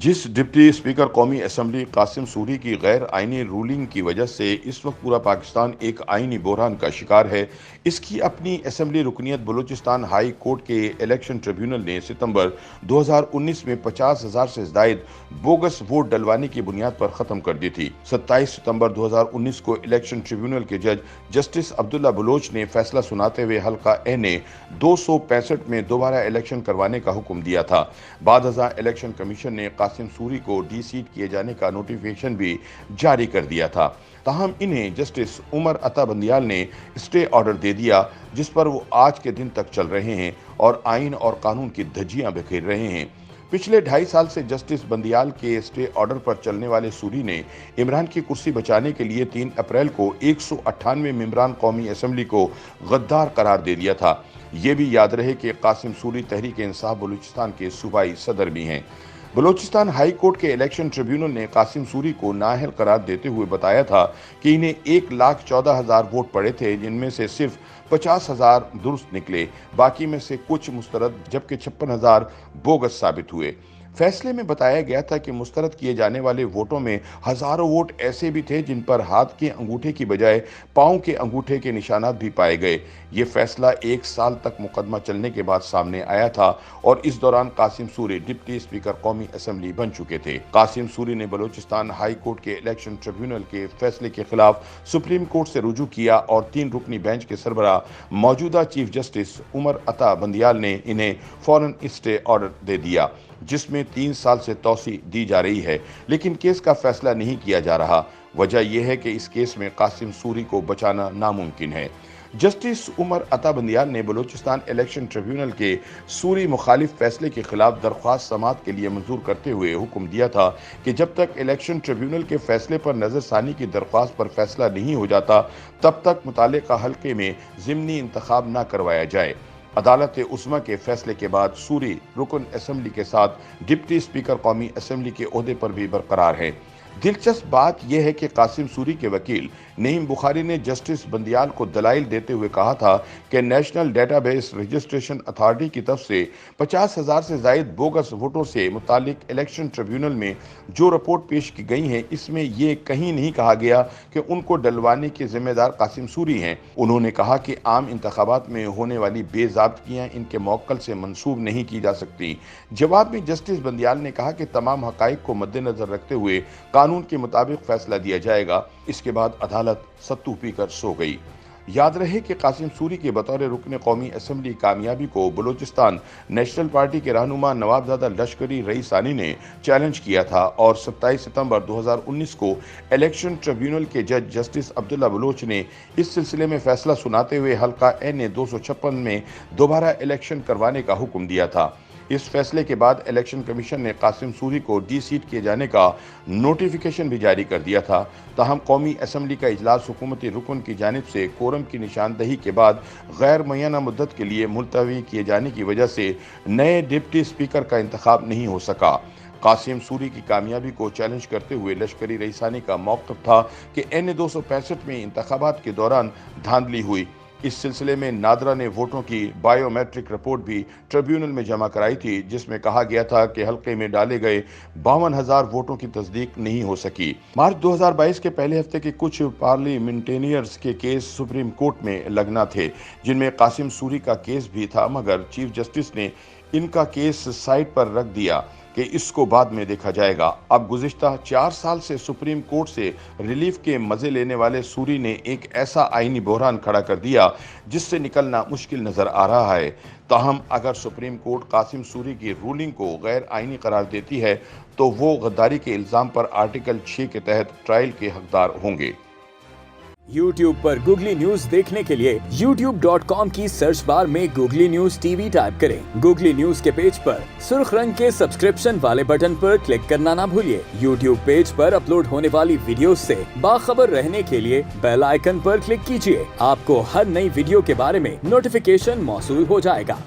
जिस deputy speaker कौमी assembly Qasim Suri की गैर आइनी रूलिंग की वजह से इस वक्त पूरा पाकिस्तान एक आइनी बहरान का शिकार है, इसकी अपनी असम्बली रुकनीत बलूचिस्तान हाई कोर्ट के इलेक्शन ट्रिब्यूनल ने सितंबर 2019 में 50,000 से जायद बोगस वोट डलवाने की बुनियाद पर ख़त्म कर दी थी। 27 सितंबर 2019 को इलेक्शन ट्रिब्यूनल के जज जस्टिस अब्दुल्ला बलोच ने फैसला सुनाते हुए हल्का ए ने 265 में दोबारा इलेक्शन करवाने का हुक्म दिया था। बाद इलेक्शन कमीशन ने कासिम सूरी को डी सीट किए जाने का नोटिफिकेशन भी जारी कर दिया था। ताहम इन्हें जस्टिस उमर अता बंदियाल ने स्टे ऑर्डर दे दिया, जिस पर वो आज के दिन तक चल रहे हैं और आइन और कानून की धज्जियां बिखेर रहे हैं। पिछले 2.5 साल से जस्टिस बंदियाल के स्टे ऑर्डर पर चलने वाले सूरी ने इमरान की कुर्सी बचाने के लिए 3 अप्रैल को 198 मेंबरान कौमी असम्बली को गद्दार करार दे दिया था। ये भी याद रहे कि कासिम सूरी तहरीक इंसाफ बलूचिस्तान के सूबाई सदर भी हैं। बलूचिस्तान हाई कोर्ट के इलेक्शन ट्रिब्यूनल ने कासिम सूरी को नाअहल करार देते हुए बताया था कि इन्हें 1,14,000 वोट पड़े थे, जिनमें से सिर्फ 50,000 दुरुस्त निकले, बाकी में से कुछ मुस्तरद जबकि 56,000 बोगस साबित हुए। फैसले में बताया गया था कि मुस्तरद किए जाने वाले वोटों में हजारों वोट ऐसे भी थे जिन पर हाथ के अंगूठे की बजाय पांव के अंगूठे के निशानात भी पाए गए। ये फैसला 1 साल तक मुकदमा चलने के बाद सामने आया था और इस दौरान कासिम सूरी डिप्टी स्पीकर कौमी असम्बली बन चुके थे। कासिम सूरी ने बलूचिस्तान हाई कोर्ट के इलेक्शन ट्रिब्यूनल के फैसले के खिलाफ सुप्रीम कोर्ट से रुजू किया और 3 रुकनी बेंच के सरबराह मौजूदा चीफ जस्टिस उमर अता बंदियाल ने इन्हें फौरन स्टे ऑर्डर दे दिया, जिसमें 3 साल से तौसी दी जा रही है, लेकिन केस का फैसला नहीं किया जा रहा। वजह यह है कि इस केस में कासिम सूरी को बचाना नामुमकिन है। जस्टिस उमर अता बंदियाल ने बलूचिस्तान इलेक्शन ट्रिब्यूनल के सूरी मुखालिफ फैसले के खिलाफ दरख्वास्त समाअत के लिए मंजूर करते हुए हुक्म दिया था कि जब तक इलेक्शन ट्रिब्यूनल के फैसले पर नजरसानी की दरख्वास्त पर फैसला नहीं हो जाता, तब तक मुतालिका हल्के में ज़िमनी इंतखाब न करवाया जाए। अदालत उस्मा के फैसले के बाद सूरी रुकन असम्बली के साथ डिप्टी स्पीकर कौमी असम्बली के ओहदे पर भी बरकरार है। दिलचस्प बात यह है कि कासिम सूरी के वकील नईम बुखारी ने जस्टिस बंदियाल को दलाइल देते हुए कहा था कि नेशनल डेटाबेस रजिस्ट्रेशन अथॉरिटी की तरफ से 50,000 से जायद बोगस वोटों से मुतालिक इलेक्शन ट्रिब्यूनल में जो रिपोर्ट पेश की गई है, इसमें यह कहीं नहीं कहा गया कि उनको डलवाने के जिम्मेदार कासिम सूरी हैं। उन्होंने कहा कि आम इंतखाबात में होने वाली बेज़ाब्तगियां इनके मौक्कल से मंसूब नहीं की जा सकती। जवाब में जस्टिस बंदियाल ने कहा कि तमाम हकाइक को मद्देनजर रखते हुए कानून के मुताबिक फैसला दिया जाएगा। इसके बाद अदालत सत्तू पीकर सो गई। याद रहे कि कासिम सूरी के बतौर रुकन कौमी असम्बली कामयाबी को बलूचिस्तान नेशनल पार्टी के रहनुमा नवाबजादा लश्करी रईसानी ने चैलेंज किया था और 27 सितंबर 2019 को इलेक्शन ट्रिब्यूनल के जज जस्टिस अब्दुल्ला बलोच ने इस सिलसिले में फैसला सुनाते हुए हल्का ए ने 256 में दोबारा इलेक्शन करवाने का हुक्म दिया था। इस फैसले के बाद इलेक्शन कमीशन ने कासिम सूरी को डी सीट किए जाने का नोटिफिकेशन भी जारी कर दिया था। ताहम कौमी असम्बली का इजलास हुकूमती रुकन की जानिब से कोरम की निशानदही के बाद गैर मुय्यना मुद्दत के लिए मुलतवी किए जाने की वजह से नए डिप्टी स्पीकर का इंतखाब नहीं हो सका। कासिम सूरी की कामयाबी को चैलेंज करते हुए लश्करी रईसानी का मौक़िफ़ था कि एन 265 में इंतखाबात के दौरान धांधली हुई। इस सिलसिले में नादरा ने वोटों की बायोमेट्रिक रिपोर्ट भी ट्रिब्यूनल में जमा कराई थी, जिसमें कहा गया था कि हल्के में डाले गए 52,000 वोटों की तस्दीक नहीं हो सकी। मार्च 2022 के पहले हफ्ते के कुछ पार्लियामेंटेरियंस के केस सुप्रीम कोर्ट में लगना थे, जिनमें कासिम सूरी का केस भी था, मगर चीफ जस्टिस ने इनका केस साइड पर रख दिया कि इसको बाद में देखा जाएगा। अब गुज़िश्ता 4 साल से सुप्रीम कोर्ट से रिलीफ के मज़े लेने वाले सूरी ने एक ऐसा आइनी बहरान खड़ा कर दिया जिससे निकलना मुश्किल नज़र आ रहा है। ताहम अगर सुप्रीम कोर्ट कासिम सूरी की रूलिंग को गैर आइनी करार देती है तो वो गद्दारी के इल्ज़ाम पर आर्टिकल 6 के तहत ट्रायल के हकदार होंगे। YouTube पर गूगली न्यूज देखने के लिए youtube.com की सर्च बार में गूगली न्यूज टीवी टाइप करें। गूगली न्यूज के पेज पर सुर्ख रंग के सब्सक्रिप्शन वाले बटन पर क्लिक करना ना भूलिए। YouTube पेज पर अपलोड होने वाली वीडियोस से बाखबर रहने के लिए बेल आइकन पर क्लिक कीजिए। आपको हर नई वीडियो के बारे में नोटिफिकेशन मौसूल हो जाएगा।